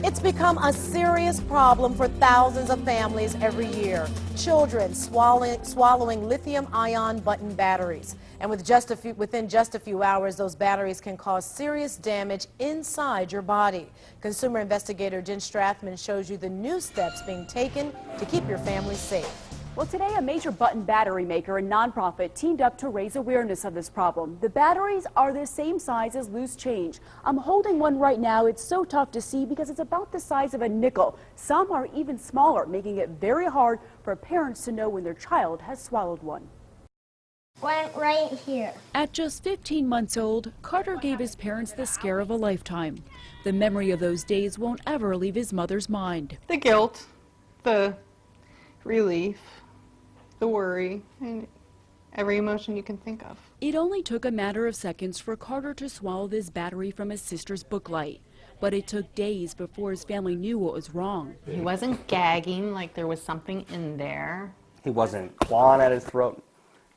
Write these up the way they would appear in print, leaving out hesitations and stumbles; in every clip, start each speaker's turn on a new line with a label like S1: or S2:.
S1: It's become a serious problem for thousands of families every year. Children swallowing lithium-ion button batteries. And within just a few hours, those batteries can cause serious damage inside your body. Consumer investigator Jenn Strathman shows you the new steps being taken to keep your family safe.
S2: Well, today a major button battery maker and nonprofit teamed up to raise awareness of this problem. The batteries are the same size as loose change. I'm holding one right now. It's so tough to see because it's about the size of a nickel. Some are even smaller, making it very hard for parents to know when their child has swallowed one.
S3: Went right here.
S2: At just 15 months old, Carter gave his parents the scare of a lifetime. The memory of those days won't ever leave his mother's mind.
S4: The guilt, the relief, the worry, and every emotion you can think of.
S2: It only took a matter of seconds for Carter to swallow this battery from his sister's booklight. But it took days before his family knew what was wrong.
S4: He wasn't gagging like there was something in there.
S5: He wasn't clawing at his throat,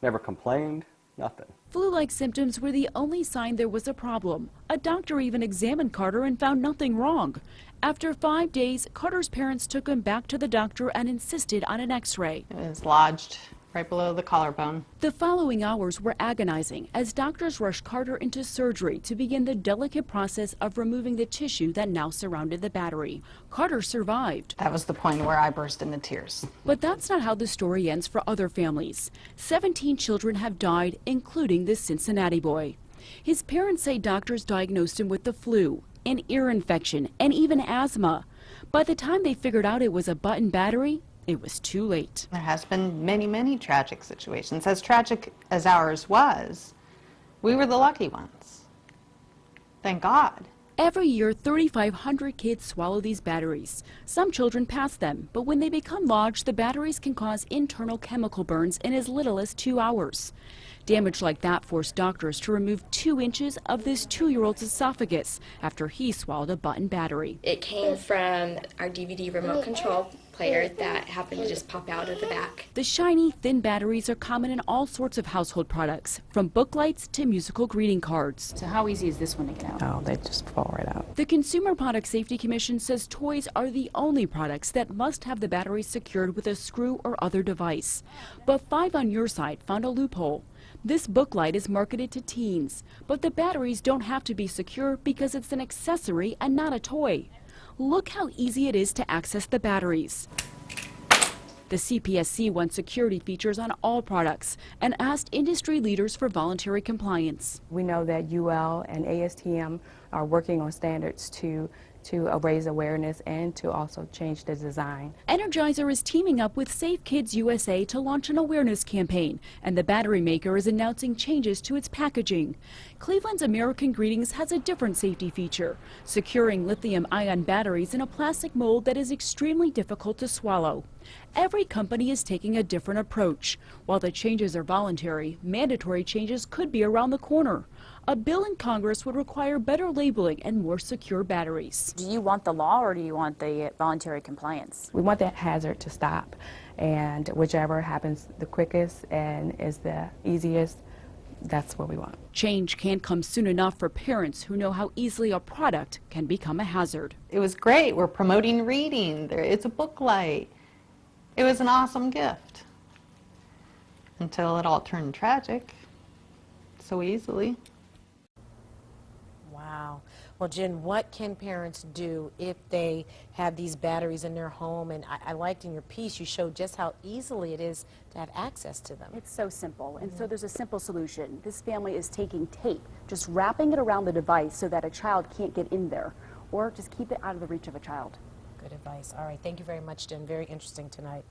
S5: never complained, nothing.
S2: Flu-like symptoms were the only sign there was a problem. A doctor even examined Carter and found nothing wrong. After 5 days, Carter's parents took him back to the doctor and insisted on an x-ray.
S4: It was lodged right below the collarbone.
S2: The following hours were agonizing as doctors rushed Carter into surgery to begin the delicate process of removing the tissue that now surrounded the battery. Carter survived.
S4: That was the point where I burst into tears.
S2: But that's not how the story ends for other families. 17 children have died, including this Cincinnati boy. His parents say doctors diagnosed him with the flu, an ear infection, and even asthma. By the time they figured out it was a button battery, it was too late.
S4: There has been many, many tragic situations. As tragic as ours was, we were the lucky ones. Thank God.
S2: Every year, 3,500 kids swallow these batteries. Some children pass them, but when they become lodged, the batteries can cause internal chemical burns in as little as 2 hours. Damage like that forced doctors to remove 2 inches of this 2-year-old's esophagus after he swallowed a button battery.
S6: It came from our DVD remote control player that happened to just pop out of the back.
S2: The shiny, thin batteries are common in all sorts of household products, from booklights to musical greeting cards.
S7: So how easy is this one to get out?
S8: Oh, they just fall right out.
S2: The Consumer Product Safety Commission says toys are the only products that must have the batteries secured with a screw or other device. But 5 on Your Side found a loophole. This booklight is marketed to teens, but the batteries don't have to be secure because it's an accessory and not a toy. Look how easy it is to access the batteries. The CPSC wants security features on all products and asked industry leaders for voluntary compliance.
S8: We know that UL and ASTM are working on standards to raise awareness and to also change the design.
S2: Energizer is teaming up with Safe Kids USA to launch an awareness campaign, and the battery maker is announcing changes to its packaging. Cleveland's American Greetings has a different safety feature, securing lithium-ion batteries in a plastic mold that is extremely difficult to swallow. Every company is taking a different approach. While the changes are voluntary, mandatory changes could be around the corner. A bill in Congress would require better labeling and more secure batteries.
S7: Do you want the law or do you want the voluntary compliance?
S8: We want that hazard to stop, and whichever happens the quickest and is the easiest, that's what we want.
S2: Change can't come soon enough for parents who know how easily a product can become a hazard.
S4: It was great. We're promoting reading. It's a book light. It was an awesome gift until it all turned tragic so easily.
S1: Wow. Well, Jen, what can parents do if they have these batteries in their home? And I liked in your piece, you showed just how easily it is to have access to them.
S2: It's so simple, and so there's a simple solution. This family is taking tape, just wrapping it around the device so that a child can't get in there, or just keep it out of the reach of a child.
S1: Good advice. All right. Thank you very much, Jen. Very interesting tonight.